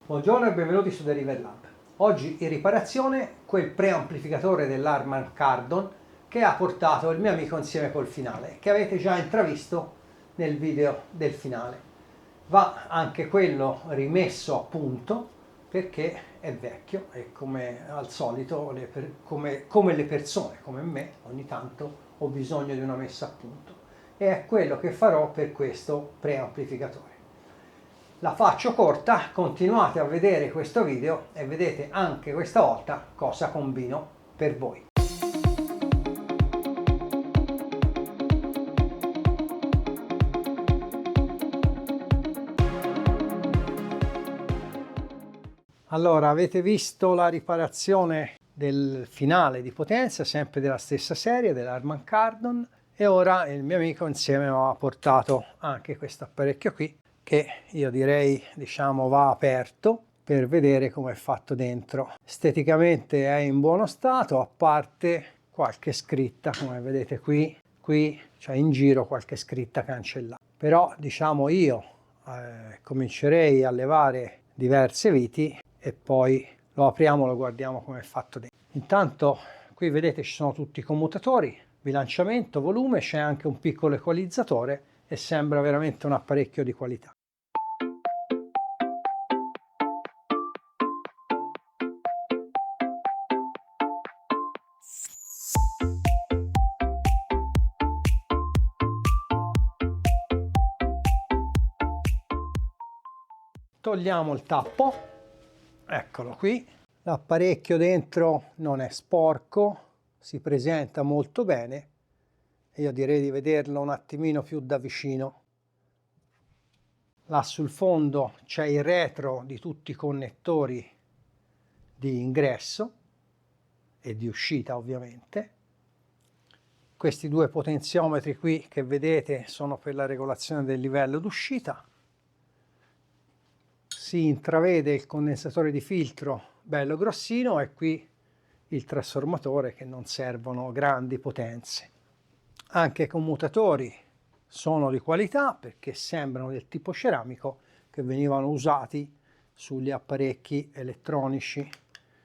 Buongiorno e benvenuti su Deriver Lab. Oggi in riparazione quel preamplificatore dell'Harman Kardon che ha portato il mio amico insieme col finale, che avete già intravisto nel video del finale. Va anche quello rimesso a punto perché è vecchio e come al solito, come le persone, come me, ogni tanto ho bisogno di una messa a punto. E è quello che farò per questo preamplificatore. La faccio corta, continuate a vedere questo video e vedete anche questa volta cosa combino per voi. Allora, avete visto la riparazione del finale di potenza, sempre della stessa serie, dell'Harman Kardon, e ora il mio amico insieme mi ha portato anche questo apparecchio qui, che io direi, diciamo, va aperto per vedere come è fatto dentro. Esteticamente è in buono stato, a parte qualche scritta, come vedete qui, cioè in giro qualche scritta cancellata. Però, diciamo, io comincerei a levare diverse viti e poi lo apriamo, lo guardiamo come è fatto dentro. Intanto qui vedete ci sono tutti i commutatori, bilanciamento, volume, c'è anche un piccolo equalizzatore e sembra veramente un apparecchio di qualità. Togliamo il tappo, eccolo qui, l'apparecchio dentro non è sporco, si presenta molto bene e io direi di vederlo un attimino più da vicino. Là sul fondo c'è il retro di tutti i connettori di ingresso e di uscita ovviamente. Questi due potenziometri qui che vedete sono per la regolazione del livello d'uscita. Si intravede il condensatore di filtro bello grossino e qui il trasformatore, che non servono grandi potenze. Anche i commutatori sono di qualità perché sembrano del tipo ceramico che venivano usati sugli apparecchi elettronici,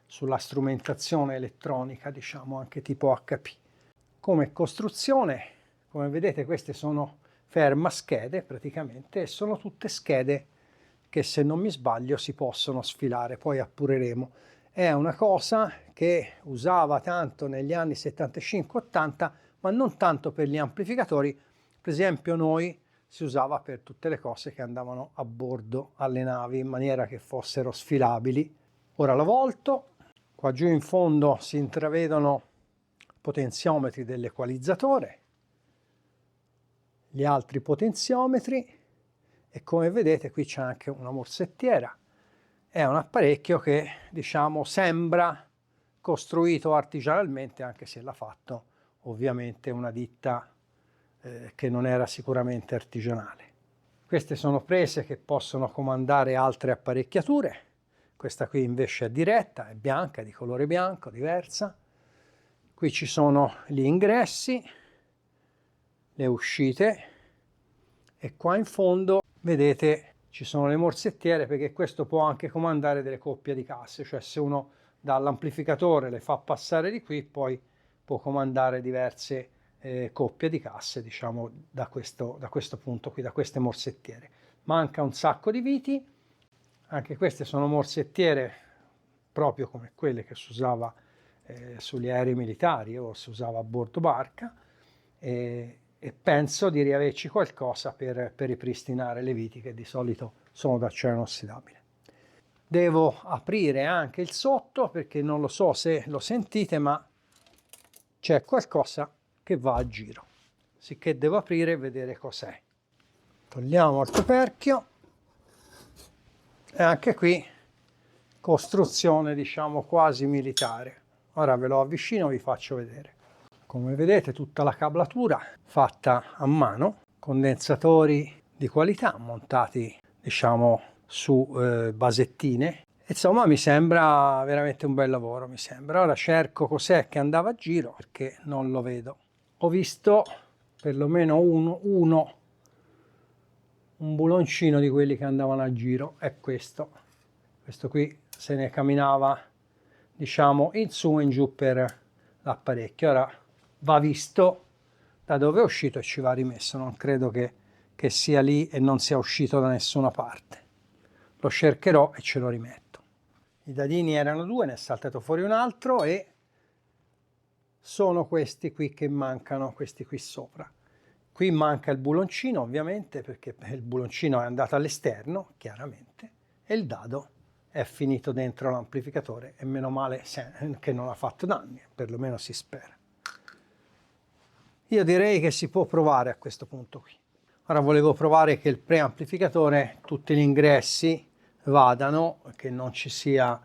sulla strumentazione elettronica, diciamo anche tipo HP. Come costruzione, come vedete, queste sono fermaschede praticamente e sono tutte schede che, se non mi sbaglio, si possono sfilare, poi appureremo. È una cosa che usava tanto negli anni 75-80, ma non tanto per gli amplificatori. Per esempio noi si usava per tutte le cose che andavano a bordo alle navi in maniera che fossero sfilabili. Ora lo volto, qua giù in fondo si intravedono potenziometri dell'equalizzatore, gli altri potenziometri e come vedete qui c'è anche una morsettiera. È un apparecchio che, diciamo, sembra costruito artigianalmente, anche se l'ha fatto ovviamente una ditta che non era sicuramente artigianale. Queste sono prese che possono comandare altre apparecchiature. Questa qui invece è diretta, è bianca, è di colore bianco, diversa. Qui ci sono gli ingressi, le uscite e qua in fondo vedete ci sono le morsettiere, perché questo può anche comandare delle coppie di casse, cioè se uno dall'amplificatore le fa passare di qui poi può comandare diverse coppie di casse, diciamo, da questo punto qui, da queste morsettiere. Manca un sacco di viti, anche queste sono morsettiere proprio come quelle che si usava sugli aerei militari o si usava a bordo barca, e penso di riaverci qualcosa per ripristinare le viti che di solito sono d'acciaio inossidabile. Devo aprire anche il sotto perché non lo so se lo sentite, ma c'è qualcosa che va a giro, sicché devo aprire e vedere cos'è. Togliamo il coperchio e anche qui costruzione, diciamo, quasi militare. Ora ve lo avvicino e vi faccio vedere. Come vedete tutta la cablatura fatta a mano, condensatori di qualità montati, diciamo, su basettine. Insomma, mi sembra veramente un bel lavoro, mi sembra. Ora cerco cos'è che andava a giro perché non lo vedo. Ho visto perlomeno un buloncino di quelli che andavano a giro, è questo. questo qui se ne camminava, diciamo, in su e in giù per l'apparecchio. Ora va visto da dove è uscito e ci va rimesso, non credo che sia lì e non sia uscito da nessuna parte. Lo cercherò e ce lo rimetto. I dadini erano due, ne è saltato fuori un altro e sono questi qui che mancano, questi qui sopra. Qui manca il buloncino ovviamente, perché il buloncino è andato all'esterno, chiaramente, e il dado è finito dentro l'amplificatore e meno male che non ha fatto danni, perlomeno si spera. Io direi che si può provare a questo punto qui. Ora volevo provare che il preamplificatore, tutti gli ingressi vadano, che non ci sia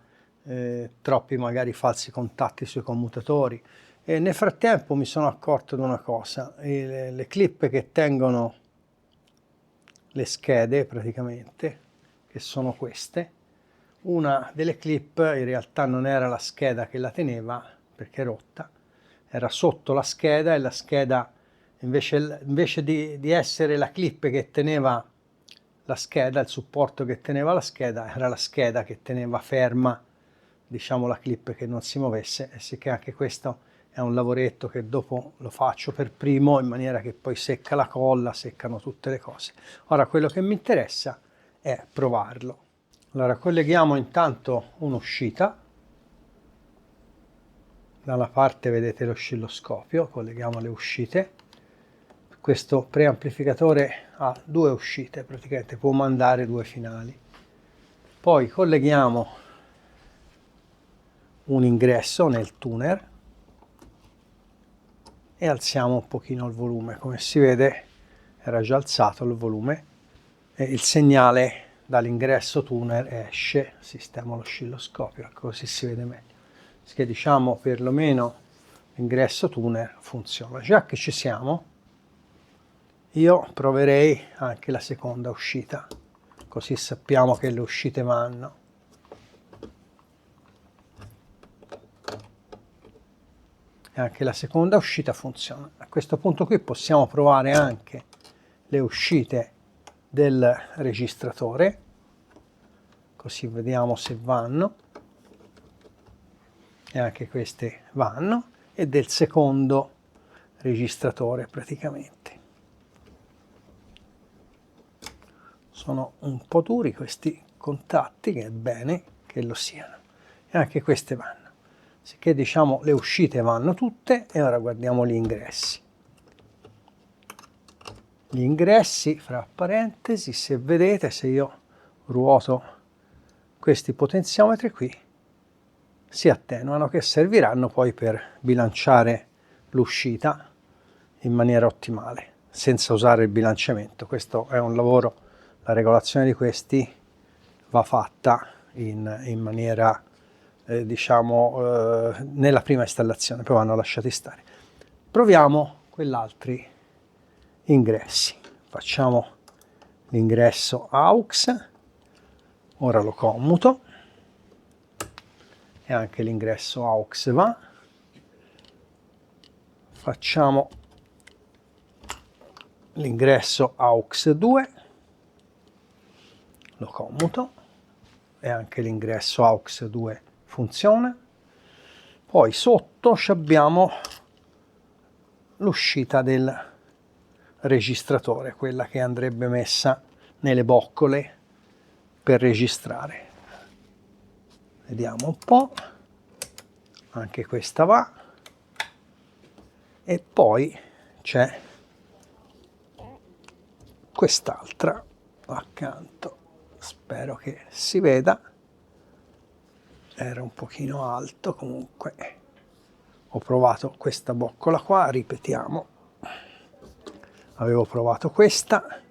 troppi magari falsi contatti sui commutatori. E nel frattempo mi sono accorto di una cosa: le clip che tengono le schede praticamente, che sono queste, una delle clip in realtà non era la scheda che la teneva perché è rotta, era sotto la scheda, e la scheda invece di essere la clip che teneva la scheda, il supporto che teneva la scheda, era la scheda che teneva ferma, diciamo, la clip, che non si muovesse. E sì, che anche questo è un lavoretto che dopo lo faccio per primo, in maniera che poi secca la colla, seccano tutte le cose. Ora quello che mi interessa è provarlo. Allora colleghiamo intanto un'uscita. Dalla parte vedete l'oscilloscopio, colleghiamo le uscite. Questo preamplificatore ha due uscite, praticamente può mandare due finali. Poi colleghiamo un ingresso nel tuner e alziamo un pochino il volume. Come si vede era già alzato il volume e il segnale dall'ingresso tuner esce. Sistemo l'oscilloscopio, così si vede meglio. Che diciamo perlomeno l'ingresso tuner funziona. Già che ci siamo, io proverei anche la seconda uscita, così sappiamo che le uscite vanno. E anche la seconda uscita funziona. A questo punto qui possiamo provare anche le uscite del registratore, così vediamo se vanno. E anche queste vanno, e del secondo registratore praticamente. Sono un po' duri questi contatti, che è bene che lo siano, e anche queste vanno. Sicché diciamo le uscite vanno tutte. E ora guardiamo gli ingressi. Gli ingressi, fra parentesi, se vedete, se io ruoto questi potenziometri qui, si attenuano, che serviranno poi per bilanciare l'uscita in maniera ottimale, senza usare il bilanciamento. Questo è un lavoro, la regolazione di questi va fatta in maniera, diciamo, nella prima installazione, poi vanno lasciati stare. Proviamo quell'altri ingressi. Facciamo l'ingresso AUX, ora lo commuto. E anche l'ingresso AUX va. Facciamo l'ingresso AUX 2, lo commuto, e anche l'ingresso AUX 2 funziona. Poi sotto abbiamo l'uscita del registratore, quella che andrebbe messa nelle boccole per registrare. Vediamo un po', anche questa va. E poi c'è quest'altra accanto, spero che si veda, era un pochino alto, comunque ho provato questa boccola qua, ripetiamo, avevo provato questa,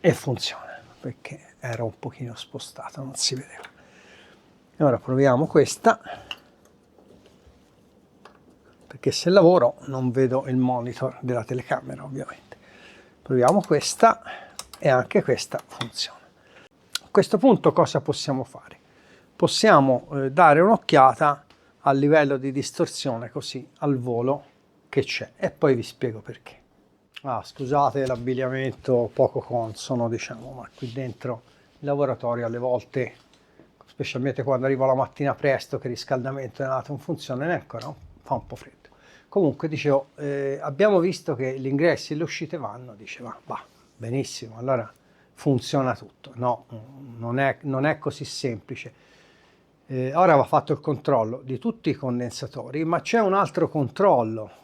e funziona, perché era un pochino spostata, non si vedeva. E ora proviamo questa, perché se lavoro non vedo il monitor della telecamera, ovviamente. Proviamo questa, e anche questa funziona. A questo punto cosa possiamo fare? Possiamo dare un'occhiata al livello di distorsione, così al volo, che c'è, e poi vi spiego perché. Scusate l'abbigliamento poco consono, diciamo, ma qui dentro il laboratorio alle volte, specialmente quando arrivo la mattina presto, che il riscaldamento è andato in funzione, ecco, no? Fa un po' freddo. Comunque, dicevo, abbiamo visto che gli ingressi e le uscite vanno, diceva, va, benissimo, allora funziona tutto. No, non è così semplice. Ora va fatto il controllo di tutti i condensatori, ma c'è un altro controllo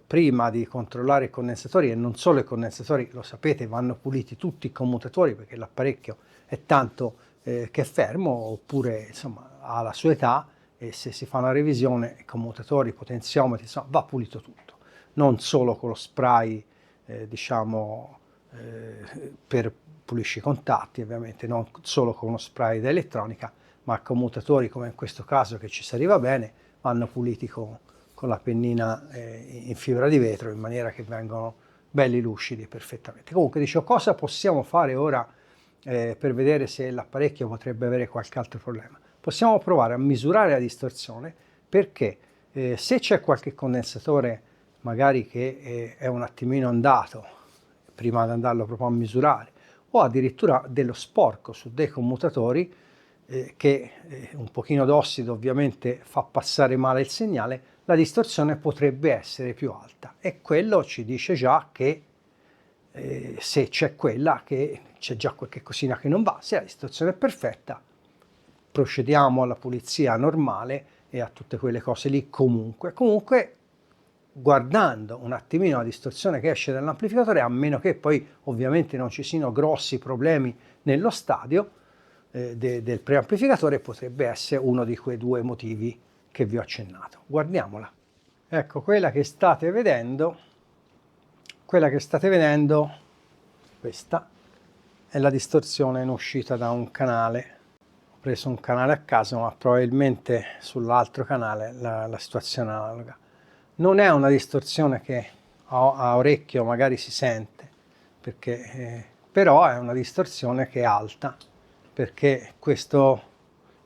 prima di controllare i condensatori, e non solo i condensatori, lo sapete, vanno puliti tutti i commutatori perché l'apparecchio è tanto che è fermo, oppure insomma ha la sua età, e se si fa una revisione, i commutatori, i potenziometri, insomma, va pulito tutto, non solo con lo spray diciamo per pulisci i contatti, ovviamente non solo con uno spray da elettronica, ma commutatori come in questo caso che ci si arriva bene, vanno puliti con la pennina in fibra di vetro in maniera che vengano belli lucidi perfettamente. Comunque dicevo, cosa possiamo fare ora per vedere se l'apparecchio potrebbe avere qualche altro problema? Possiamo provare a misurare la distorsione, perché se c'è qualche condensatore magari che è un attimino andato, prima di andarlo proprio a misurare, o addirittura dello sporco su dei commutatori, che un pochino d'ossido ovviamente fa passare male il segnale, la distorsione potrebbe essere più alta, e quello ci dice già che se c'è quella, che c'è già qualche cosina che non va. Se la distorsione è perfetta, procediamo alla pulizia normale e a tutte quelle cose lì comunque. Comunque, guardando un attimino la distorsione che esce dall'amplificatore, a meno che poi ovviamente non ci siano grossi problemi nello stadio del preamplificatore, potrebbe essere uno di quei due motivi che vi ho accennato. Guardiamola. Ecco, quella che state vedendo, questa è la distorsione in uscita da un canale. Ho preso un canale a caso, ma probabilmente sull'altro canale la situazione è analoga. Non è una distorsione che a orecchio magari si sente, perché, però è una distorsione che è alta, perché questo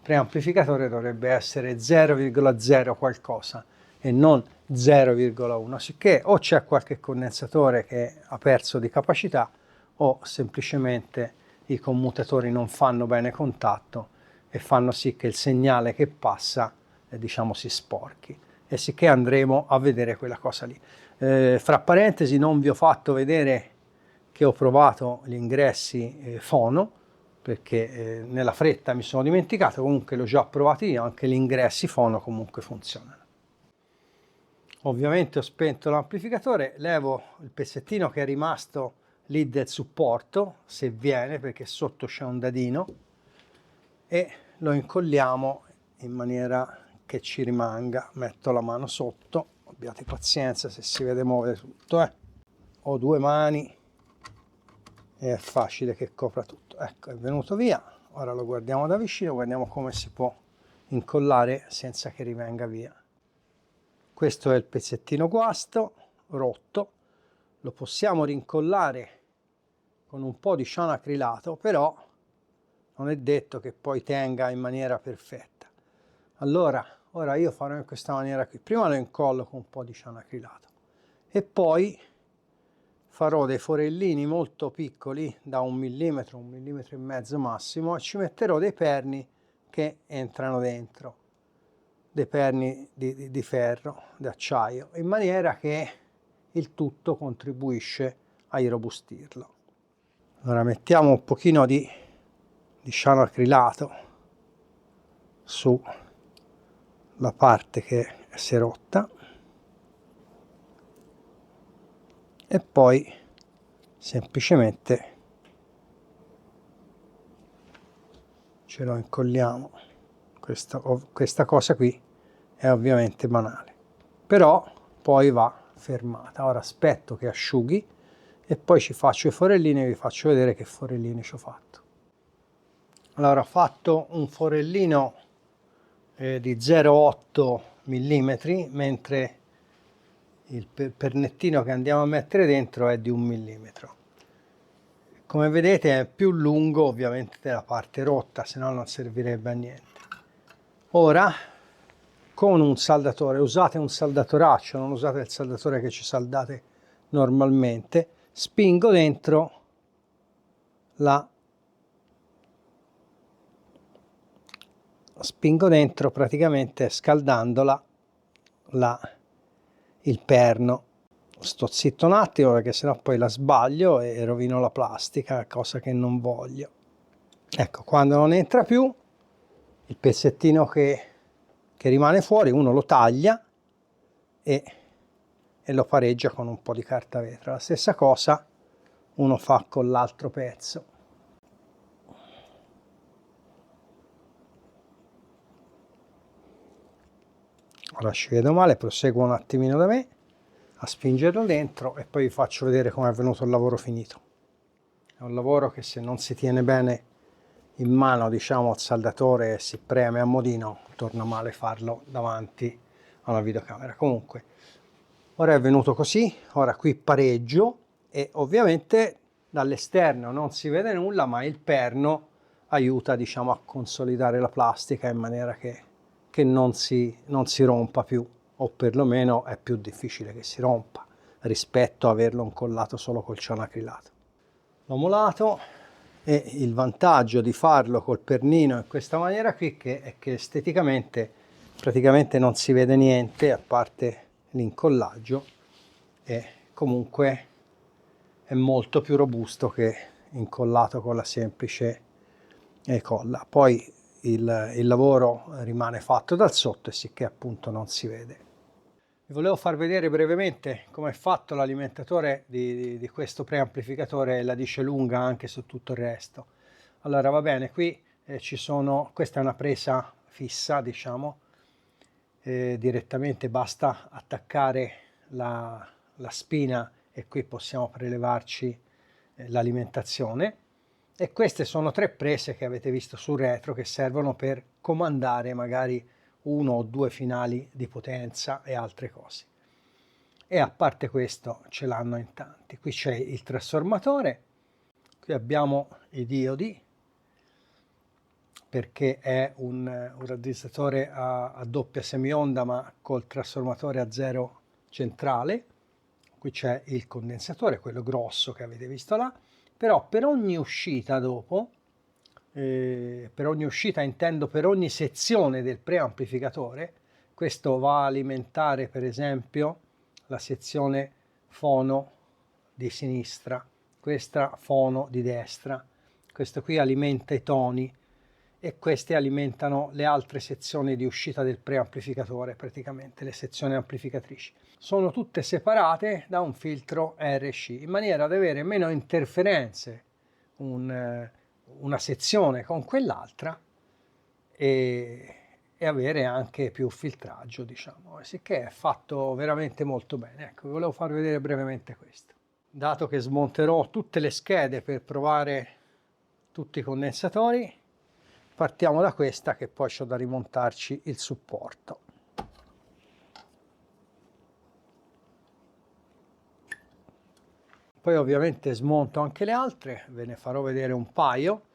preamplificatore dovrebbe essere 0,0 qualcosa e non 0,1, sicché o c'è qualche condensatore che ha perso di capacità, o semplicemente i commutatori non fanno bene contatto e fanno sì che il segnale che passa diciamo si sporchi, e sicché andremo a vedere quella cosa lì. Fra parentesi, non vi ho fatto vedere che ho provato gli ingressi fono, perché nella fretta mi sono dimenticato. Comunque l'ho già provati io, anche gli ingressi fono comunque funzionano. Ovviamente ho spento l'amplificatore, levo il pezzettino che è rimasto lì del supporto, se viene, perché sotto c'è un dadino, e lo incolliamo in maniera che ci rimanga. Metto la mano sotto, abbiate pazienza se si vede muovere tutto, ho due mani e è facile che copra tutto. Ecco, è venuto via. Ora lo guardiamo da vicino, guardiamo come si può incollare senza che rivenga via. Questo è il pezzettino guasto, rotto, lo possiamo rincollare con un po' di cianoacrilato, però non è detto che poi tenga in maniera perfetta. Allora, ora io farò in questa maniera qui. Prima lo incollo con un po' di cianoacrilato e poi farò dei forellini molto piccoli, da 1 millimetro, 1,5 mm massimo, e ci metterò dei perni che entrano dentro, dei perni di ferro, di acciaio, in maniera che il tutto contribuisce a irrobustirlo. Allora mettiamo un pochino di cianoacrilato sulla parte che si è rotta e poi semplicemente ce lo incolliamo. Questa cosa qui è ovviamente banale, però poi va fermata. Ora aspetto che asciughi e poi ci faccio i forellini e vi faccio vedere che forellini ci ho fatto. Allora, ho fatto un forellino di 0,8 mm, mentre il pernettino che andiamo a mettere dentro è di 1 millimetro. Come vedete è più lungo ovviamente della parte rotta, se no non servirebbe a niente. Ora, con un saldatore, usate un saldatoraccio, non usate il saldatore che ci saldate normalmente, spingo dentro praticamente scaldandola il perno. Sto zitto un attimo perché sennò poi la sbaglio e rovino la plastica, cosa che non voglio. Ecco, quando non entra più, il pezzettino che rimane fuori uno lo taglia e lo pareggia con un po' di carta vetro. La stessa cosa uno fa con l'altro pezzo. Ora ci vedo male, proseguo un attimino da me a spingerlo dentro e poi vi faccio vedere come è venuto il lavoro finito. È un lavoro che se non si tiene bene in mano, diciamo, al saldatore e si preme a modino, torna male farlo davanti a una videocamera. Comunque, ora è venuto così, ora qui pareggio e ovviamente dall'esterno non si vede nulla, ma il perno aiuta, diciamo, a consolidare la plastica in maniera che non si rompa più, o perlomeno è più difficile che si rompa rispetto a averlo incollato solo col cianoacrilato. L'ho molato e il vantaggio di farlo col pernino in questa maniera qui è che esteticamente praticamente non si vede niente a parte l'incollaggio e comunque è molto più robusto che incollato con la semplice colla. Poi il lavoro rimane fatto dal sotto e sicché appunto non si vede. Vi volevo far vedere brevemente come è fatto l'alimentatore di questo preamplificatore e la dice lunga anche su tutto il resto. Allora va bene, qui questa è una presa fissa, diciamo, direttamente basta attaccare la spina e qui possiamo prelevarci l'alimentazione. E queste sono 3 prese che avete visto sul retro che servono per comandare magari 1 o 2 finali di potenza e altre cose. E a parte questo ce l'hanno in tanti. Qui c'è il trasformatore, qui abbiamo i diodi, perché è un raddrizzatore a doppia semionda ma col trasformatore a zero centrale. Qui c'è il condensatore, quello grosso che avete visto là, però per ogni uscita dopo, per ogni uscita intendo per ogni sezione del preamplificatore, questo va a alimentare per esempio la sezione fono di sinistra, questa fono di destra, questo qui alimenta i toni e queste alimentano le altre sezioni di uscita del preamplificatore, praticamente le sezioni amplificatrici. Sono tutte separate da un filtro RC in maniera da avere meno interferenze una sezione con quell'altra e avere anche più filtraggio, diciamo, sicché è fatto veramente molto bene. Ecco, vi volevo far vedere brevemente questo. Dato che smonterò tutte le schede per provare tutti i condensatori, partiamo da questa che poi c'ho da rimontarci il supporto. Poi ovviamente smonto anche le altre, ve ne farò vedere un paio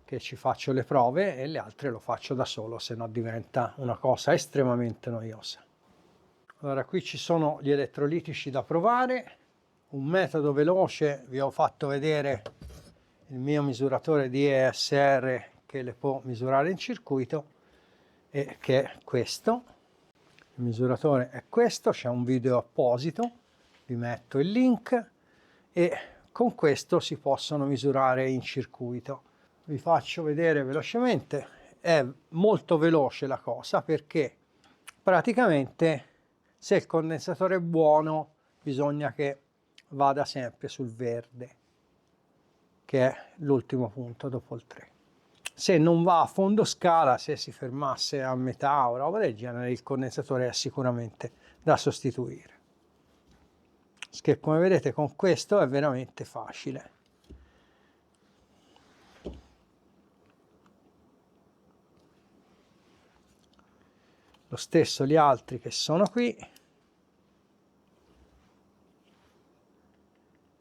che ci faccio le prove e le altre lo faccio da solo, se no diventa una cosa estremamente noiosa. Allora qui ci sono gli elettrolitici da provare, un metodo veloce, vi ho fatto vedere il mio misuratore di ESR che le può misurare in circuito e che è questo. Il misuratore è questo, c'è un video apposito, vi metto il link e con questo si possono misurare in circuito. Vi faccio vedere velocemente, è molto veloce la cosa perché praticamente se il condensatore è buono bisogna che vada sempre sul verde, che è l'ultimo punto dopo il 3. Se non va a fondo scala, se si fermasse a metà o roba del genere, il condensatore è sicuramente da sostituire. Che come vedete con questo è veramente facile. Lo stesso gli altri che sono qui.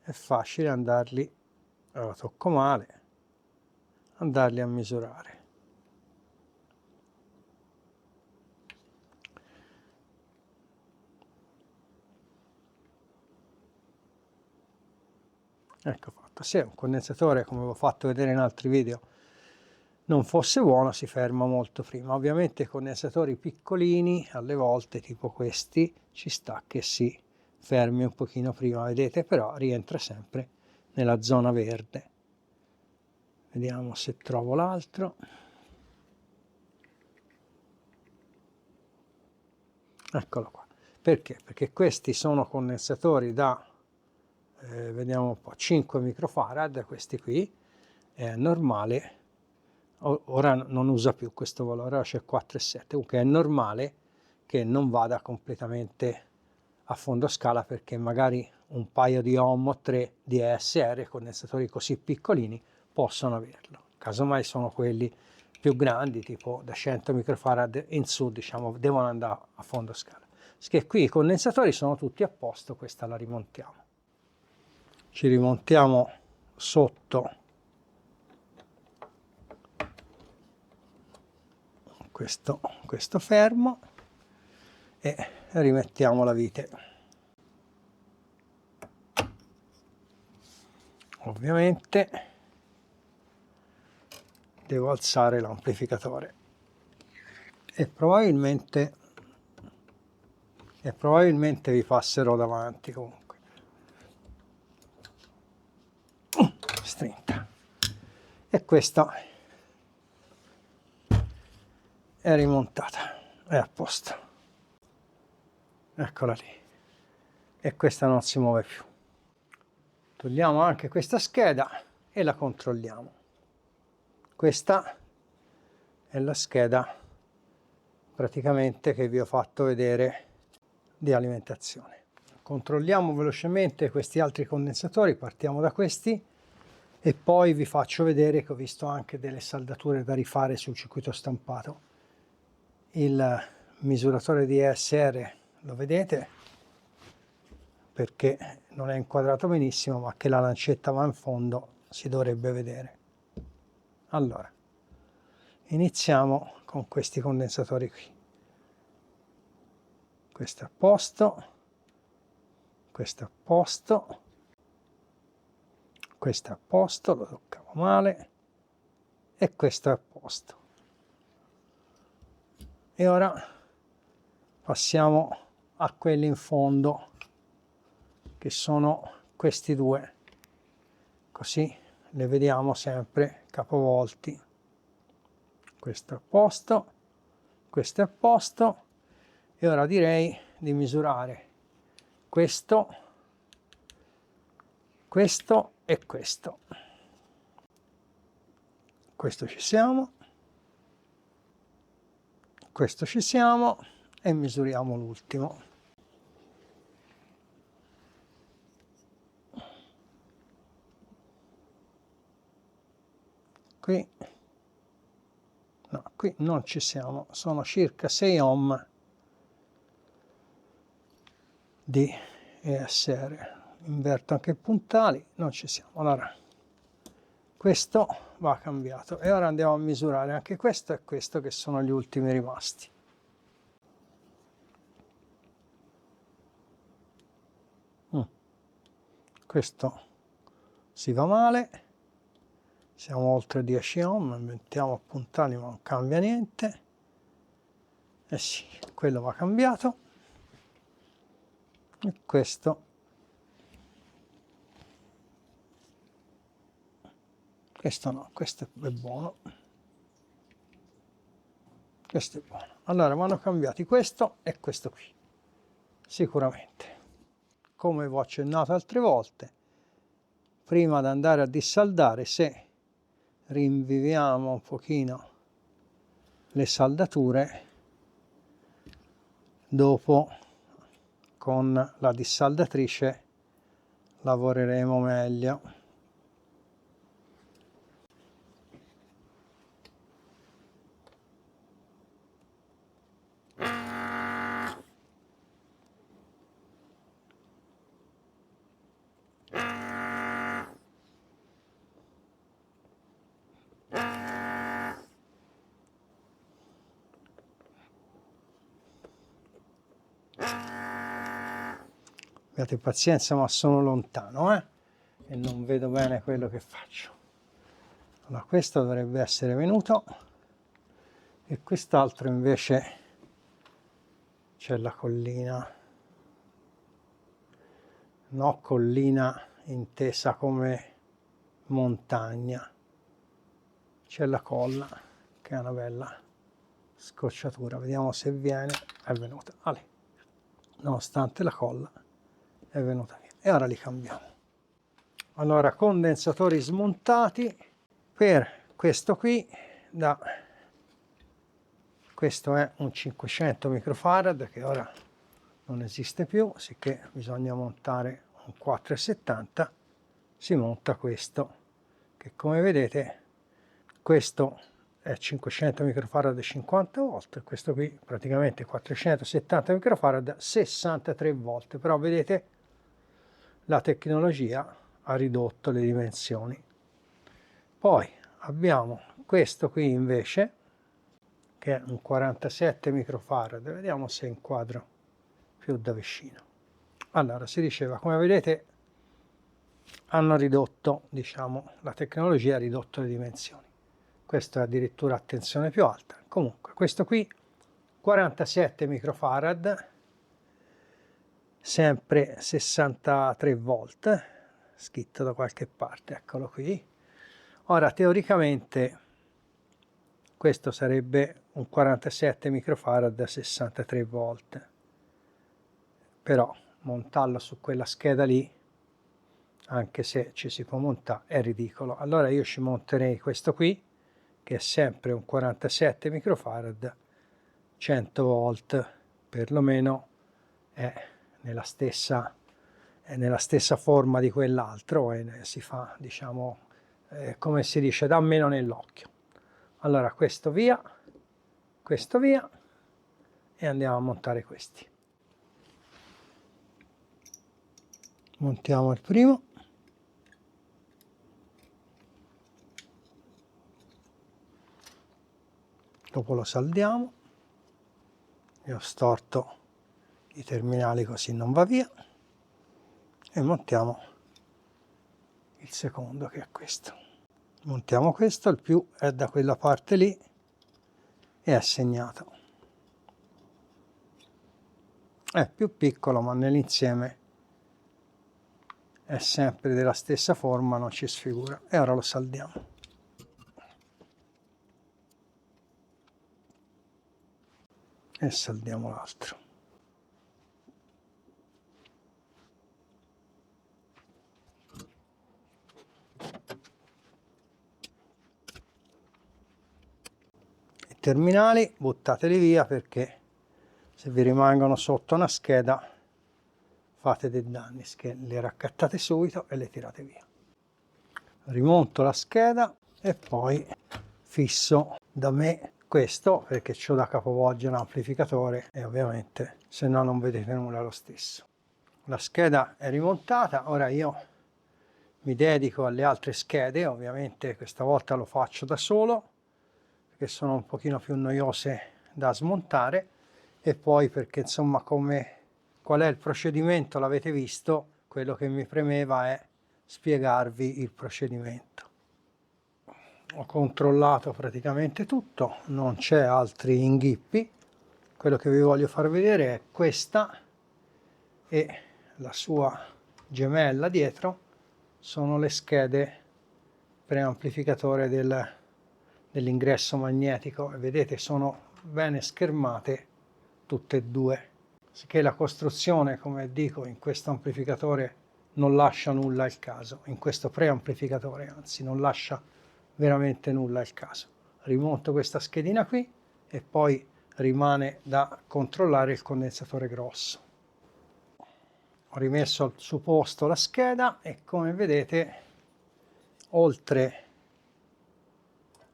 È facile andarli, allora tocco male, andarli a misurare. Ecco fatto. Se un condensatore, come vi ho fatto vedere in altri video, non fosse buono, si ferma molto prima. Ovviamente condensatori piccolini, alle volte tipo questi, ci sta che si fermi un pochino prima, vedete, però rientra sempre nella zona verde. Vediamo se trovo l'altro. Eccolo qua. Perché? Perché questi sono condensatori da, vediamo un po', 5 microfarad, questi qui, è normale, ora non usa più questo valore, ora c'è 4,7, comunque è normale che non vada completamente a fondo scala, perché magari un paio di ohm o 3 di ESR, condensatori così piccolini, possono averlo. Casomai sono quelli più grandi, tipo da 100 microfarad in su, diciamo, devono andare a fondo scala. Perché qui i condensatori sono tutti a posto, questa la rimontiamo. Ci rimontiamo sotto questo fermo e rimettiamo la vite. Ovviamente devo alzare l'amplificatore e probabilmente vi passerò davanti comunque. Strinta. E questa è rimontata, è a posto. Eccola lì. E questa non si muove più. Togliamo anche questa scheda e la controlliamo. Questa è la scheda praticamente che vi ho fatto vedere di alimentazione. Controlliamo velocemente questi altri condensatori, partiamo da questi e poi vi faccio vedere che ho visto anche delle saldature da rifare sul circuito stampato. Il misuratore di ESR lo vedete perché non è inquadrato benissimo, ma che la lancetta va in fondo si dovrebbe vedere. Allora, iniziamo con questi condensatori qui. Questo è a posto, questo è a posto, questo è a posto, lo toccavo male, e questo è a posto. E ora passiamo a quelli in fondo, che sono questi due, così le vediamo sempre capovolti. Questo è a posto, questo è a posto, e ora direi di misurare questo, questo e questo. Questo ci siamo, questo ci siamo, e misuriamo l'ultimo. Qui, no, qui non ci siamo, sono circa 6 ohm di ESR. Inverto anche i puntali, non ci siamo. Allora, questo va cambiato e ora andiamo a misurare anche questo e questo, che sono gli ultimi rimasti. Questo si va male, siamo oltre 10 ohm, mettiamo a puntali ma non cambia niente. Eh sì, quello va cambiato, e questo no, questo è buono, questo è buono. Allora vanno cambiati questo e questo qui, sicuramente. Come vi ho accennato altre volte, prima di andare a dissaldare, se rinviviamo un pochino le saldature, dopo con la dissaldatrice lavoreremo meglio. Abbiate pazienza, ma sono lontano, e non vedo bene quello che faccio. Allora questo dovrebbe essere venuto e quest'altro invece c'è la collina, no, collina intesa come montagna, c'è la colla che è una bella scocciatura, vediamo se viene, è venuta, allora, nonostante la colla è venuta via e ora li cambiamo. Allora, condensatori smontati per questo qui, questo è un 500 microfarad che ora non esiste più, sicché bisogna montare un 470, si monta questo, che come vedete questo è 500 microfarad 50 volt, questo qui praticamente 470 microfarad 63 volt, però vedete la tecnologia ha ridotto le dimensioni. Poi abbiamo questo qui invece, che è un 47 microfarad, vediamo se inquadro più da vicino. Allora, si diceva, come vedete, hanno ridotto, diciamo, la tecnologia ha ridotto le dimensioni. Questo è addirittura a tensione più alta. Comunque, questo qui, 47 microfarad, sempre 63 volt, scritto da qualche parte, eccolo qui. Ora, teoricamente, questo sarebbe un 47 microfarad da 63 volt, però montarlo su quella scheda lì, anche se ci si può montare, è ridicolo. Allora io ci monterei questo qui, che è sempre un 47 microfarad, 100 volt, perlomeno è nella stessa forma di quell'altro e si fa, diciamo, come si dice, dà meno nell'occhio. Allora questo via e andiamo a montare questi. Montiamo il primo. Dopo lo saldiamo. Io ho storto i terminali così non va via. E montiamo il secondo, che è questo. Montiamo questo, il più è da quella parte lì e è segnato. È più piccolo, ma nell'insieme è sempre della stessa forma, non ci sfigura. E ora lo saldiamo. E saldiamo l'altro. I terminali buttateli via, perché se vi rimangono sotto una scheda fate dei danni, le raccattate subito e le tirate via. Rimonto la scheda e poi fisso da me questo, perché c'ho da capovolgere un amplificatore e ovviamente se no non vedete nulla lo stesso. La scheda è rimontata, ora io mi dedico alle altre schede, ovviamente questa volta lo faccio da solo perché sono un pochino più noiose da smontare e poi perché insomma qual è il procedimento l'avete visto, quello che mi premeva è spiegarvi il procedimento. Ho controllato praticamente tutto, non c'è altri inghippi. Quello che vi voglio far vedere è questa e la sua gemella dietro, sono le schede preamplificatore dell'ingresso magnetico e vedete sono bene schermate tutte e due. Sicché la costruzione, come dico, in questo amplificatore non lascia nulla al caso, in questo preamplificatore anzi non lascia veramente nulla al caso. Rimonto questa schedina qui e poi rimane da controllare il condensatore grosso. Ho rimesso al suo posto la scheda e come vedete, oltre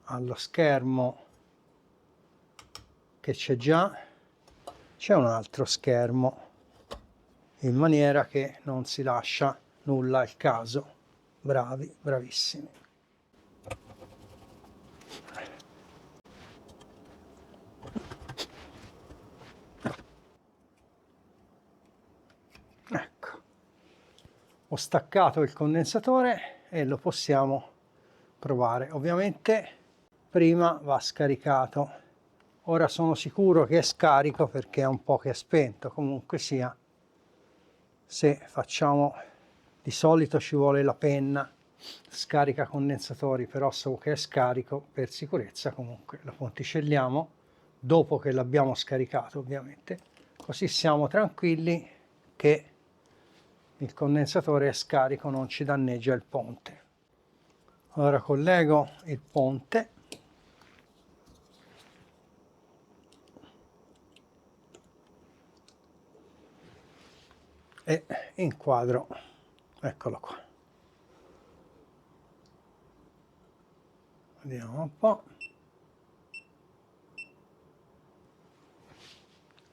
allo schermo che c'è già, c'è un altro schermo, in maniera che non si lascia nulla al caso. Bravi, bravissimi. Ecco. Ho staccato il condensatore e lo possiamo provare. Ovviamente prima va scaricato. Ora sono sicuro che è scarico perché è un po' che è spento. Comunque sia, se facciamo, di solito ci vuole la penna scarica condensatori, però so che è scarico, per sicurezza comunque lo ponticelliamo dopo che l'abbiamo scaricato, ovviamente, così siamo tranquilli che il condensatore è scarico, non ci danneggia il ponte. Ora collego il ponte e inquadro, eccolo qua. Vediamo un po'.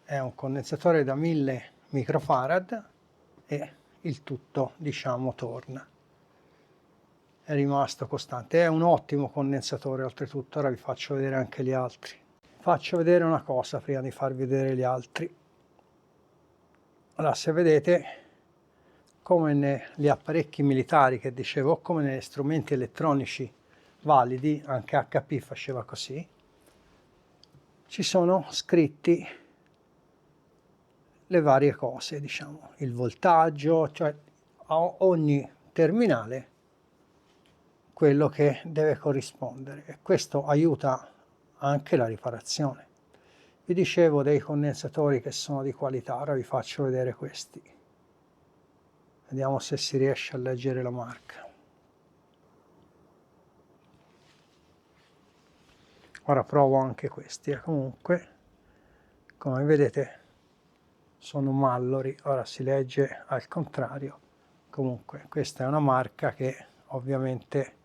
È un condensatore da 1000 microfarad e il tutto, diciamo, torna. È rimasto costante. È un ottimo condensatore, oltretutto. Ora vi faccio vedere anche gli altri. Faccio vedere una cosa prima di farvi vedere gli altri. Allora, se vedete, come negli apparecchi militari che dicevo, come negli strumenti elettronici validi, anche HP faceva così, ci sono scritti le varie cose, diciamo, il voltaggio, cioè a ogni terminale quello che deve corrispondere, e questo aiuta anche la riparazione. Vi dicevo dei condensatori che sono di qualità, ora vi faccio vedere questi. Vediamo se si riesce a leggere la marca. Ora provo anche questi, comunque, come vedete, sono Mallori, ora si legge al contrario. Comunque, questa è una marca che ovviamente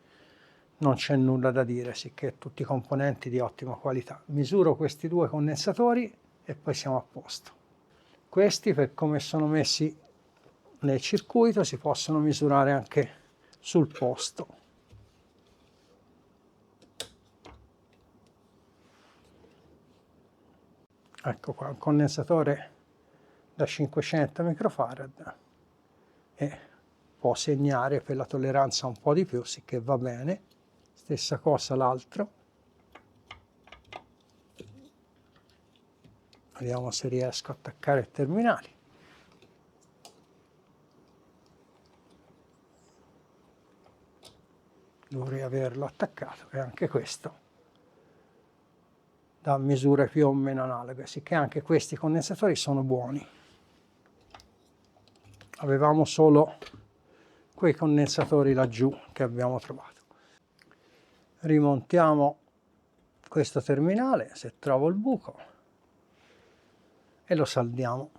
non c'è nulla da dire, sicché tutti i componenti di ottima qualità. Misuro questi due condensatori e poi siamo a posto. Questi, per come sono messi nel circuito, si possono misurare anche sul posto. Ecco qua, un condensatore da 500 microfarad e può segnare per la tolleranza un po' di più, sicché va bene. Stessa cosa l'altro. Vediamo se riesco a attaccare i terminali. Dovrei averlo attaccato, e anche questo da misure più o meno analoghe, sicché anche questi condensatori sono buoni. Avevamo solo quei condensatori laggiù che abbiamo trovato. Rimontiamo questo terminale, se trovo il buco, e lo saldiamo.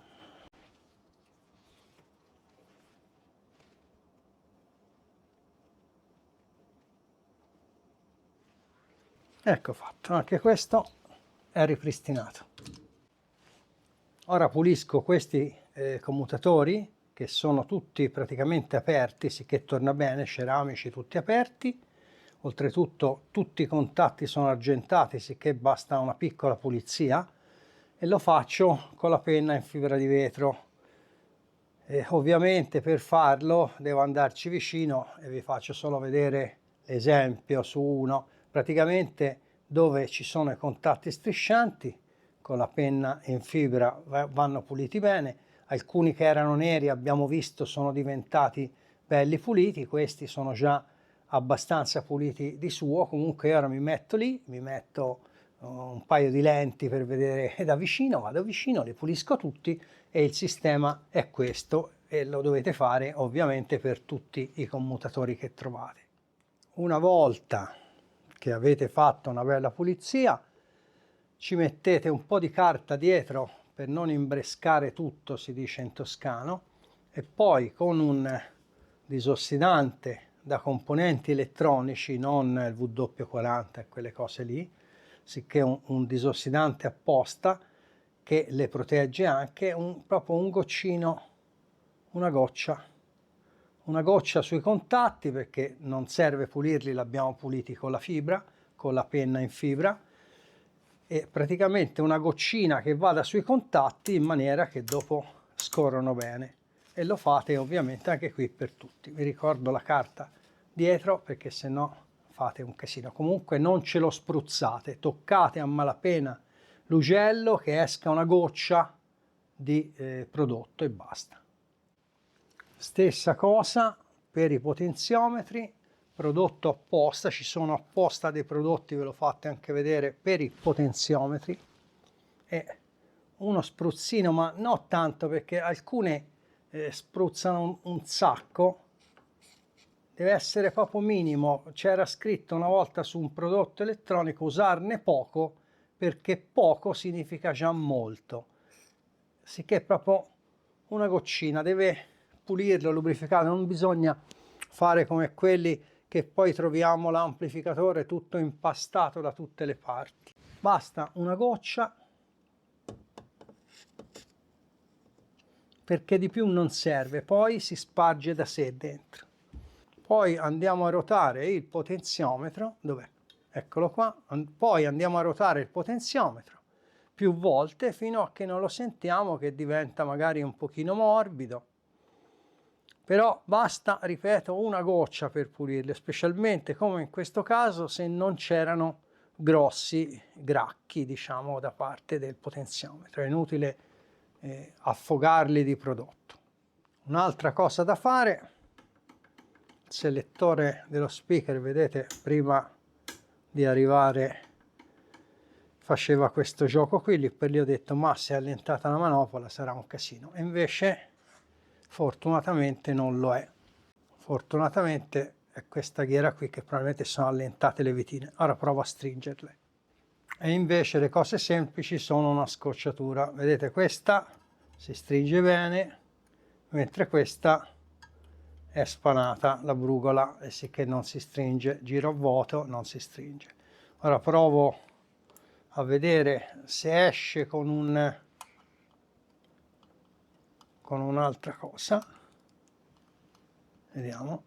Ecco fatto, anche questo è ripristinato. Ora pulisco questi commutatori, che sono tutti praticamente aperti, sicché torna bene, ceramici tutti aperti. Oltretutto tutti i contatti sono argentati, sicché basta una piccola pulizia, e lo faccio con la penna in fibra di vetro. Ovviamente per farlo devo andarci vicino e vi faccio solo vedere l'esempio su uno. Praticamente dove ci sono i contatti striscianti, con la penna in fibra vanno puliti bene. Alcuni che erano neri, abbiamo visto, sono diventati belli puliti. Questi sono già abbastanza puliti di suo. Comunque ora mi metto lì, mi metto un paio di lenti per vedere da vicino, vado vicino, li pulisco tutti, e il sistema è questo, e lo dovete fare ovviamente per tutti i commutatori che trovate. Una volta che avete fatto una bella pulizia, ci mettete un po' di carta dietro per non imbrescare tutto, si dice in toscano, e poi con un disossidante da componenti elettronici, non il W40 e quelle cose lì, sicché un disossidante apposta che le protegge anche, proprio un goccino, una goccia sui contatti, perché non serve pulirli, l'abbiamo puliti con la fibra, con la penna in fibra, e praticamente una goccina che vada sui contatti in maniera che dopo scorrono bene. e lo fate ovviamente anche qui per tutti. Vi ricordo la carta dietro perché se no fate un casino. Comunque non ce lo spruzzate, toccate a malapena l'ugello che esca una goccia di prodotto e basta. Stessa cosa per i potenziometri, prodotto apposta, ci sono apposta dei prodotti, ve lo fate anche vedere, per i potenziometri, e uno spruzzino, ma non tanto perché alcune spruzzano un sacco, deve essere proprio minimo. C'era scritto una volta su un prodotto elettronico usarne poco perché poco significa già molto, sicché proprio una goccina, deve pulirlo, lubrificare, non bisogna fare come quelli che poi troviamo l'amplificatore tutto impastato da tutte le parti. Basta una goccia perché di più non serve, poi si sparge da sé dentro. Poi andiamo a ruotare il potenziometro, dov'è? Eccolo qua. Poi andiamo a ruotare il potenziometro più volte fino a che non lo sentiamo che diventa magari un pochino morbido. Però basta, ripeto, una goccia per pulirle, specialmente come in questo caso se non c'erano grossi gracchi, diciamo, da parte del potenziometro. È inutile affogarli di prodotto. Un'altra cosa da fare, il selettore dello speaker, vedete, prima di arrivare faceva questo gioco qui, lì per lì ho detto ma se è allentata la manopola sarà un casino, e invece fortunatamente non lo è. Fortunatamente è questa ghiera qui che probabilmente sono allentate le vitine. Ora provo a stringerle. E invece le cose semplici sono una scocciatura. Vedete, questa si stringe bene, mentre questa è spanata, la brugola, e sicché non si stringe. Giro a vuoto, non si stringe. Ora provo a vedere se esce con un'altra cosa. Vediamo.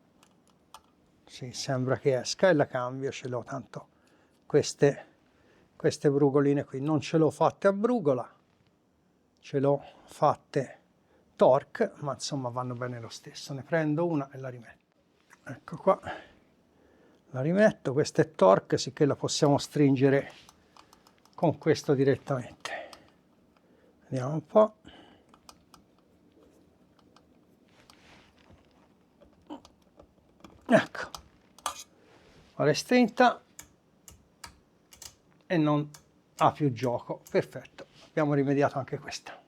Sì, sembra che esca, e la cambio, ce l'ho, tanto queste brugoline qui non ce l'ho fatte a brugola, ce l'ho fatte torque, ma insomma vanno bene lo stesso. Ne prendo una e la rimetto. Ecco qua, la rimetto, questa è torque, sicché la possiamo stringere con questo direttamente. Vediamo un po'. Ecco, ora è strinta e non ha più gioco. Perfetto, abbiamo rimediato anche questa.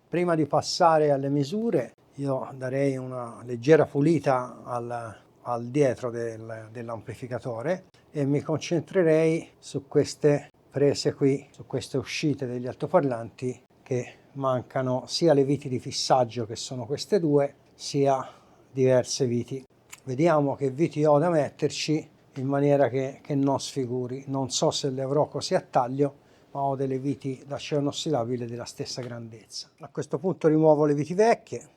Prima di passare alle misure, io darei una leggera pulita al dietro dell'amplificatore e mi concentrerei su queste prese qui, su queste uscite degli altoparlanti, che mancano sia le viti di fissaggio, che sono queste due, sia diverse viti. Vediamo che viti ho da metterci in maniera che non sfiguri. Non so se le avrò così a taglio, ma ho delle viti d'acciaio inossidabile della stessa grandezza. A questo punto rimuovo le viti vecchie.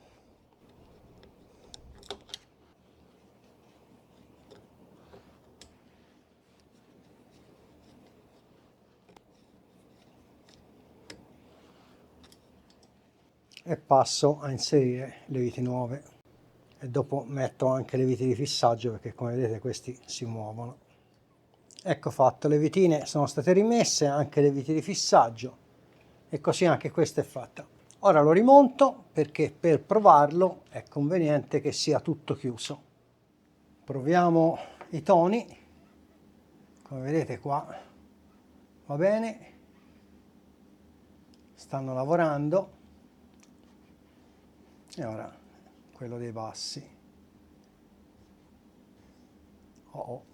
E passo a inserire le viti nuove. E dopo metto anche le viti di fissaggio, perché come vedete questi si muovono. Ecco fatto, le vitine sono state rimesse, anche le viti di fissaggio, e così anche questa è fatta. Ora lo rimonto perché per provarlo è conveniente che sia tutto chiuso. Proviamo i toni, come vedete qua va bene, stanno lavorando. E ora quello dei bassi. Oh.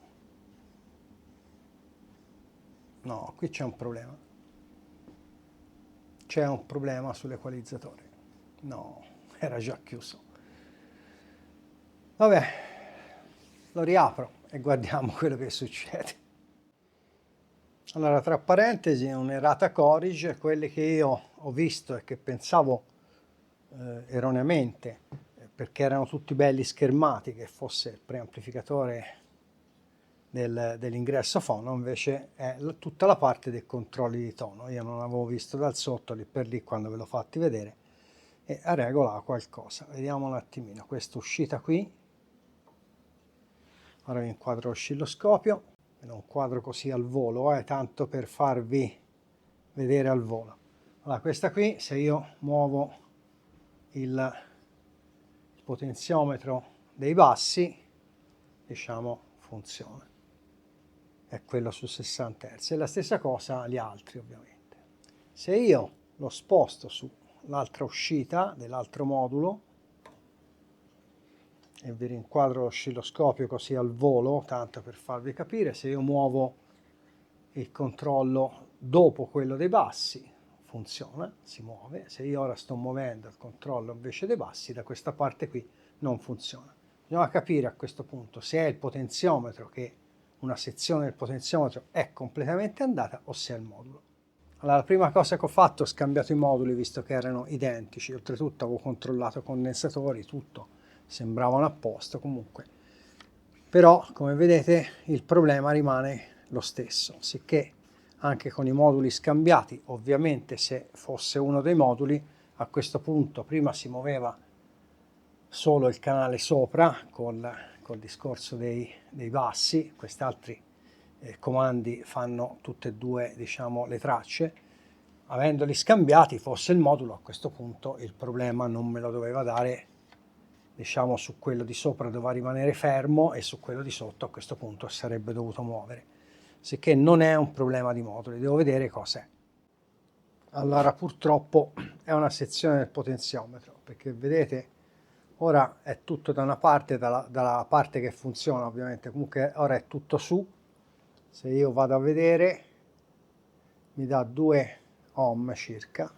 No, qui c'è un problema. C'è un problema sull'equalizzatore. No, era già chiuso. Vabbè, lo riapro e guardiamo quello che succede. Allora, tra parentesi, un'errata corrige, quelle che io ho visto e che pensavo erroneamente, perché erano tutti belli schermati, che fosse il preamplificatore dell'ingresso fono, invece è tutta la parte dei controlli di tono. Io non avevo visto dal sotto, lì per lì, quando ve l'ho fatti vedere, e regola qualcosa. Vediamo un attimino questa uscita qui. Ora vi inquadro l'oscilloscopio, ve lo inquadro così al volo, tanto per farvi vedere al volo. Allora, questa qui, se io muovo il potenziometro dei bassi, diciamo, funziona. È quello su 60 Hz. E la stessa cosa gli altri, ovviamente. Se io lo sposto sull'altra uscita dell'altro modulo, e vi rinquadro l'oscilloscopio così al volo, tanto per farvi capire, se io muovo il controllo dopo quello dei bassi, funziona, si muove. Se io ora sto muovendo il controllo invece dei bassi, da questa parte qui non funziona. Bisogna capire a questo punto se è il potenziometro, che una sezione del potenziometro è completamente andata, o se è il modulo. Allora, la prima cosa che ho fatto è scambiato i moduli, visto che erano identici. Oltretutto avevo controllato condensatori, tutto sembravano a posto comunque. Però, come vedete, il problema rimane lo stesso, sicché anche con i moduli scambiati, ovviamente se fosse uno dei moduli, a questo punto prima si muoveva solo il canale sopra col discorso dei bassi, questi altri comandi fanno tutte e due, diciamo, le tracce. Avendoli scambiati, fosse il modulo, a questo punto il problema non me lo doveva dare, diciamo, su quello di sopra doveva rimanere fermo e su quello di sotto a questo punto sarebbe dovuto muovere. Sicché non è un problema di moduli, devo vedere cos'è. Allora, purtroppo è una sezione del potenziometro, perché vedete, ora è tutto da una parte, dalla parte che funziona ovviamente, comunque ora è tutto su. Se io vado a vedere, mi dà 2 ohm circa,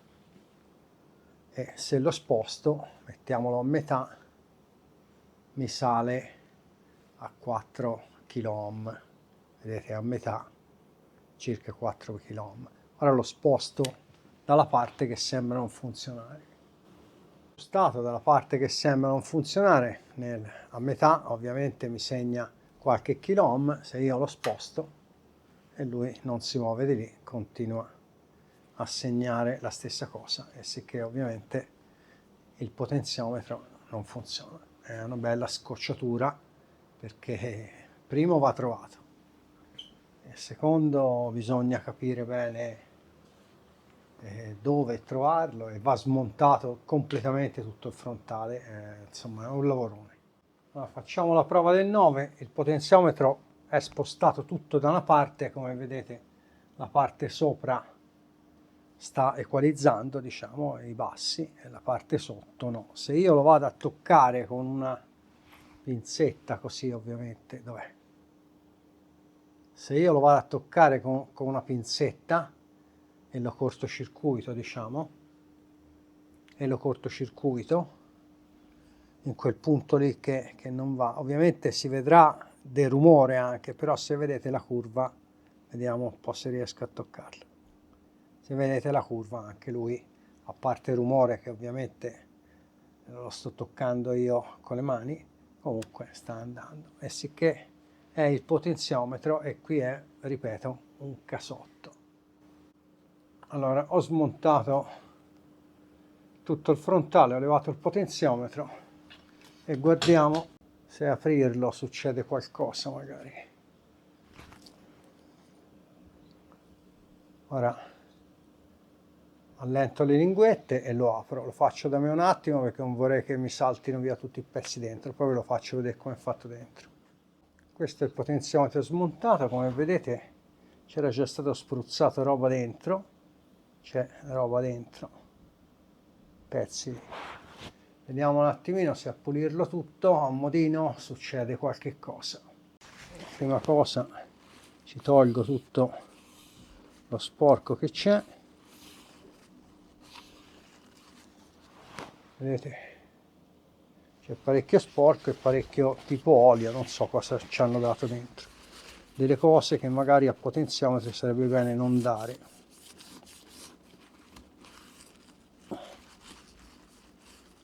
e se lo sposto, mettiamolo a metà, mi sale a 4 kΩ. Vedete, a metà, circa 4 kΩ. Ora lo sposto dalla parte che sembra non funzionare. Spostato dalla parte che sembra non funzionare, a metà ovviamente mi segna qualche kΩ. Se io lo sposto e lui non si muove di lì, continua a segnare la stessa cosa, e sicché ovviamente il potenziometro non funziona. È una bella scocciatura, perché primo va trovato e secondo bisogna capire bene dove trovarlo, e va smontato completamente tutto il frontale, insomma è un lavorone. Allora, facciamo la prova del 9. Il potenziometro è spostato tutto da una parte, come vedete la parte sopra sta equalizzando, diciamo, i bassi, e la parte sotto no. Se io lo vado a toccare con una pinzetta, così ovviamente, dov'è? Se io lo vado a toccare con una pinzetta e lo cortocircuito, diciamo, e lo cortocircuito in quel punto lì che non va, ovviamente si vedrà del rumore anche, però se vedete la curva, vediamo un po' se riesco a toccarlo. Se vedete la curva, anche lui, a parte il rumore che ovviamente lo sto toccando io con le mani, comunque sta andando. E sicché è il potenziometro, e qui è, ripeto, un casotto. Allora, ho smontato tutto il frontale, ho levato il potenziometro e guardiamo se aprirlo succede qualcosa magari. Ora allento le linguette e lo apro. Lo faccio da me un attimo, perché non vorrei che mi saltino via tutti i pezzi dentro, poi ve lo faccio vedere come è fatto dentro. Questo è il potenziometro smontato, come vedete c'era già stato spruzzato roba dentro, c'è roba dentro, pezzi. Vediamo un attimino se a pulirlo tutto a modino succede qualche cosa. Prima cosa ci tolgo tutto lo sporco che c'è. Vedete, c'è parecchio sporco e parecchio tipo olio, non so cosa ci hanno dato dentro. Delle cose che magari a potenziometro sarebbe bene non dare.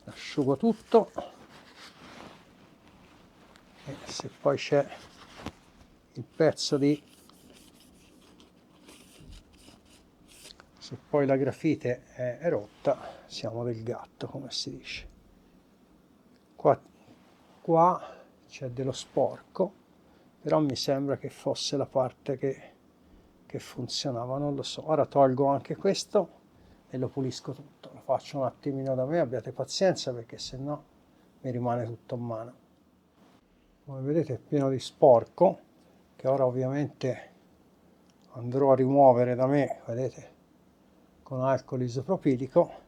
Asciugo tutto, e se poi c'è il pezzo di Se poi la grafite è rotta, siamo del gatto, come si dice. Qua c'è dello sporco, però mi sembra che fosse la parte che funzionava, non lo so. Ora tolgo anche questo e lo pulisco tutto. Lo faccio un attimino da me, abbiate pazienza perché sennò mi rimane tutto in mano. Come vedete è pieno di sporco, che ora ovviamente andrò a rimuovere da me, vedete, con alcol isopropilico,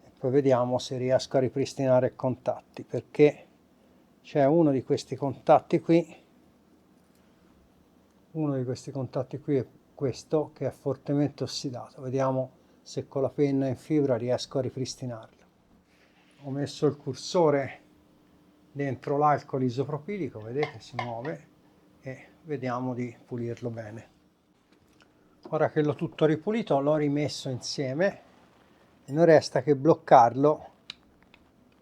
e poi vediamo se riesco a ripristinare i contatti, perché c'è uno di questi contatti qui è questo, che è fortemente ossidato. Vediamo se con la penna in fibra riesco a ripristinarlo. Ho messo il cursore dentro l'alcol isopropilico, vedete, si muove, e vediamo di pulirlo bene. Ora che l'ho tutto ripulito, l'ho rimesso insieme e non resta che bloccarlo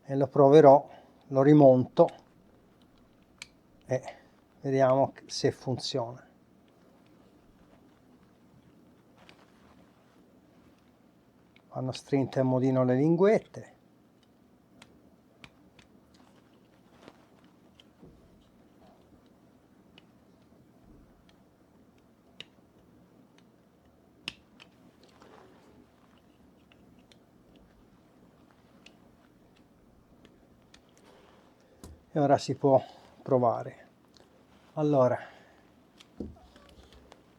e lo proverò, lo rimonto e vediamo se funziona. Vanno strinte a modino le linguette. E ora si può provare. Allora,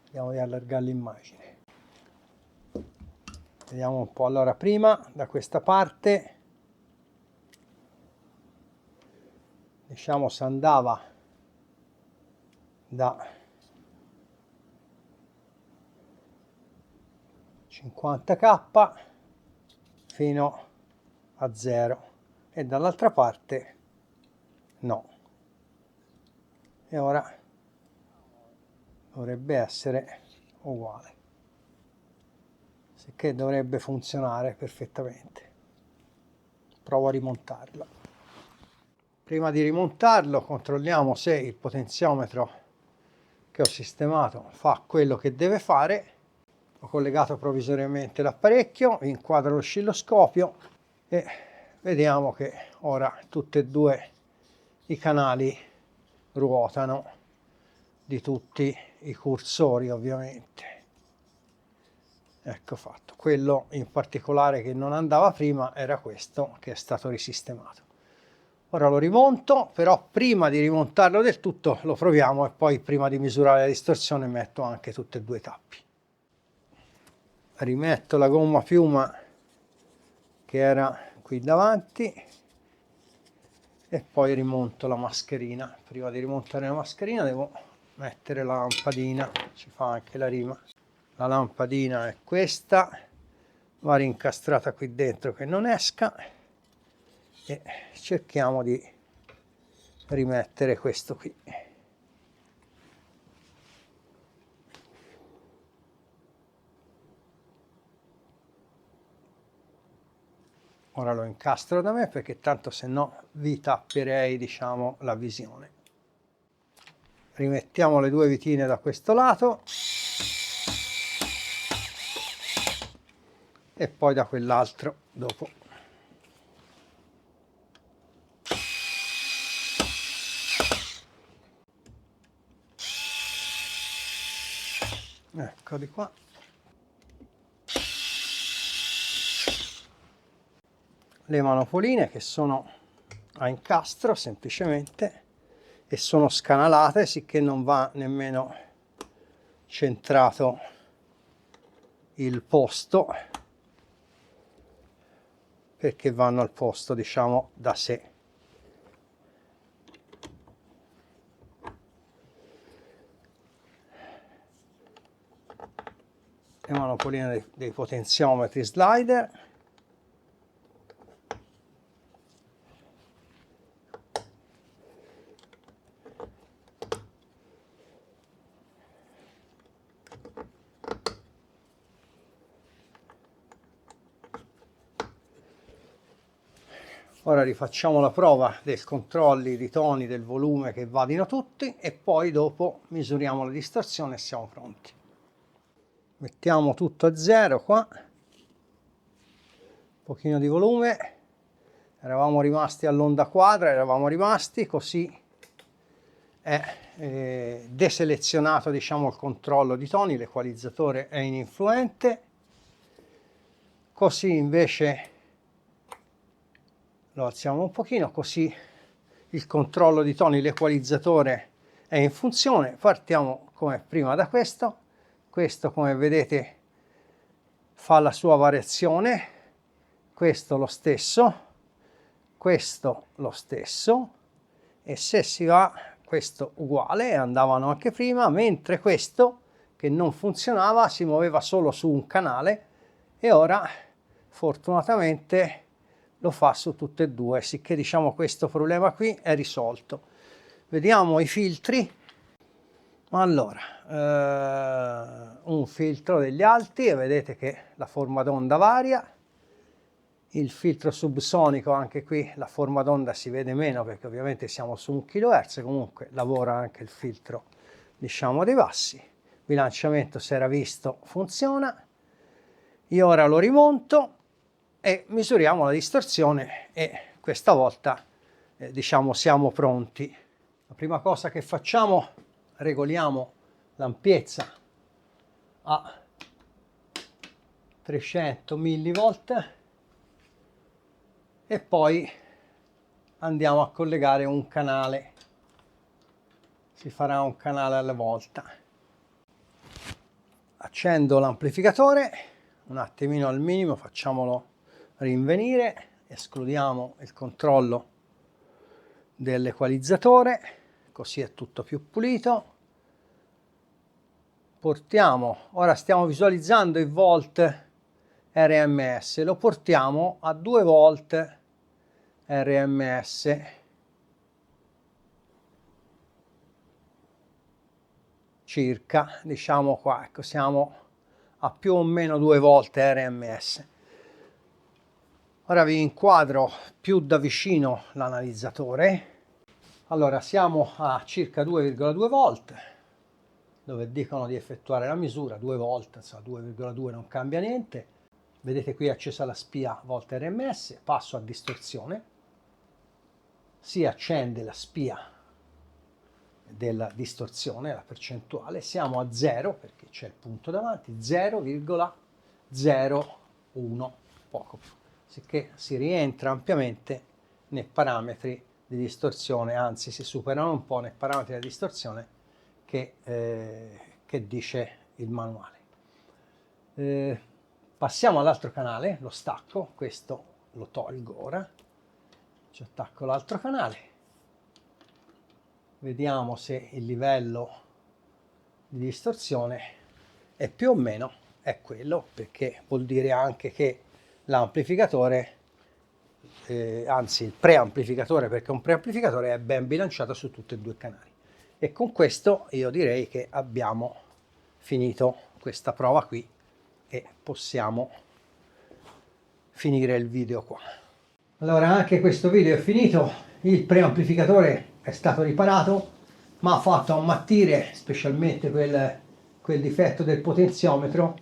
vediamo di allargare l'immagine. Vediamo un po'. Allora, prima da questa parte, diciamo, si andava da 50k fino a 0 e dall'altra parte no. E ora dovrebbe essere uguale, sicché dovrebbe funzionare perfettamente. Provo a rimontarlo. Prima di rimontarlo controlliamo se il potenziometro che ho sistemato fa quello che deve fare. Ho collegato provvisoriamente l'apparecchio, inquadro l'oscilloscopio e vediamo che ora tutti e due i canali ruotano, di tutti i cursori ovviamente. Ecco fatto. Quello in particolare che non andava prima era questo, che è stato risistemato. Ora lo rimonto, però prima di rimontarlo del tutto lo proviamo e poi prima di misurare la distorsione metto anche tutti e due i tappi. Rimetto la gomma piuma che era qui davanti e poi rimonto la mascherina. Prima di rimontare la mascherina devo mettere la lampadina, ci fa anche la rima. La lampadina è questa, va rincastrata qui dentro che non esca e cerchiamo di rimettere questo qui. Ora lo incastro da me perché tanto se no vi tapperei, diciamo, la visione. Rimettiamo le due vitine da questo lato e poi da quell'altro dopo. Eccoli qua. Le manopoline che sono a incastro semplicemente e sono scanalate, sicché non va nemmeno centrato il posto, perché vanno al posto, diciamo, da sé. Le manopoline dei potenziometri slider. Ora rifacciamo la prova dei controlli di toni, del volume, che vadino tutti e poi dopo misuriamo la distorsione e siamo pronti. mettiamo tutto a zero qua, un pochino di volume, eravamo rimasti all'onda quadra, eravamo rimasti, così è deselezionato, diciamo, il controllo di toni, l'equalizzatore è ininfluente, così invece lo alziamo un pochino, così il controllo di toni, l'equalizzatore è in funzione. Partiamo come prima da questo come vedete fa la sua variazione, questo lo stesso, questo lo stesso, e se si va questo uguale, andavano anche prima, mentre questo che non funzionava si muoveva solo su un canale e ora fortunatamente lo fa su tutte e due, sicché diciamo questo problema qui è risolto. Vediamo i filtri. Allora, un filtro degli alti e vedete che la forma d'onda varia. Il filtro subsonico, anche qui la forma d'onda si vede meno perché ovviamente siamo su 1 kHz, comunque lavora anche il filtro, diciamo, dei bassi. Bilanciamento, si era visto, funziona. Io ora lo rimonto e misuriamo la distorsione e questa volta diciamo siamo pronti. La prima cosa che facciamo, regoliamo l'ampiezza a 300 mV e poi andiamo a collegare un canale, si farà un canale alla volta. Accendo l'amplificatore, un attimino al minimo, facciamolo rinvenire, escludiamo il controllo dell'equalizzatore, così è tutto più pulito. Portiamo, ora stiamo visualizzando il volt RMS, lo portiamo a 2 volt RMS. Circa, diciamo qua, ecco, siamo a più o meno 2 volt RMS. Ora vi inquadro più da vicino l'analizzatore. Allora, siamo a circa 2,2 volt, dove dicono di effettuare la misura, 2 volt, insomma 2,2 non cambia niente. Vedete qui è accesa la spia volt RMS, passo a distorsione, si accende la spia della distorsione, la percentuale, siamo a 0 perché c'è il punto davanti, 0,01, poco più, sicché si rientra ampiamente nei parametri di distorsione, anzi si superano un po' nei parametri di distorsione che dice il manuale. Passiamo all'altro canale, lo stacco, questo lo tolgo ora, ci attacco l'altro canale, vediamo se il livello di distorsione è più o meno è quello, perché vuol dire anche che l'amplificatore, anzi il preamplificatore, perché un preamplificatore è ben bilanciato su tutti e due i canali. E con questo io direi che abbiamo finito questa prova qui e possiamo finire il video qua. Allora, anche questo video è finito, il preamplificatore è stato riparato, ma ha fatto ammattire specialmente quel difetto del potenziometro,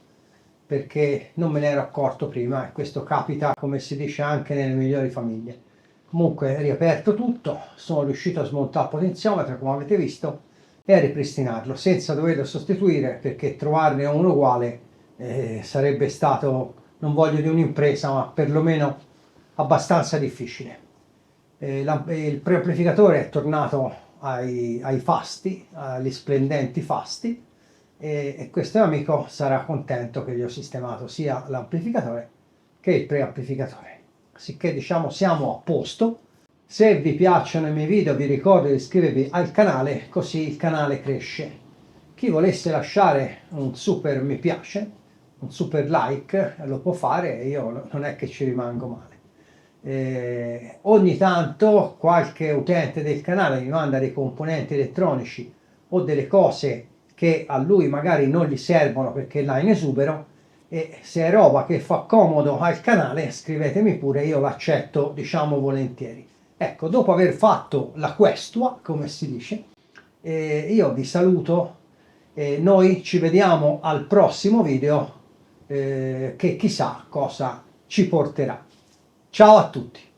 perché non me ne ero accorto prima e questo capita, come si dice, anche nelle migliori famiglie. Comunque riaperto tutto, sono riuscito a smontare il potenziometro come avete visto e a ripristinarlo senza doverlo sostituire, perché trovarne uno uguale sarebbe stato, non voglio dire un'impresa, ma perlomeno abbastanza difficile. Il preamplificatore è tornato ai fasti, agli splendenti fasti, e questo amico sarà contento che gli ho sistemato sia l'amplificatore che il preamplificatore. Sicché diciamo siamo a posto. Se vi piacciono i miei video vi ricordo di iscrivervi al canale, così il canale cresce. Chi volesse lasciare un super mi piace, un super like, lo può fare, io non è che ci rimango male. Ogni tanto qualche utente del canale mi manda dei componenti elettronici o delle cose che a lui magari non gli servono perché là in esubero, e se è roba che fa comodo al canale scrivetemi pure, io l'accetto, diciamo, volentieri. Ecco, dopo aver fatto la questua, come si dice, io vi saluto Noi ci vediamo al prossimo video che chissà cosa ci porterà. Ciao a tutti!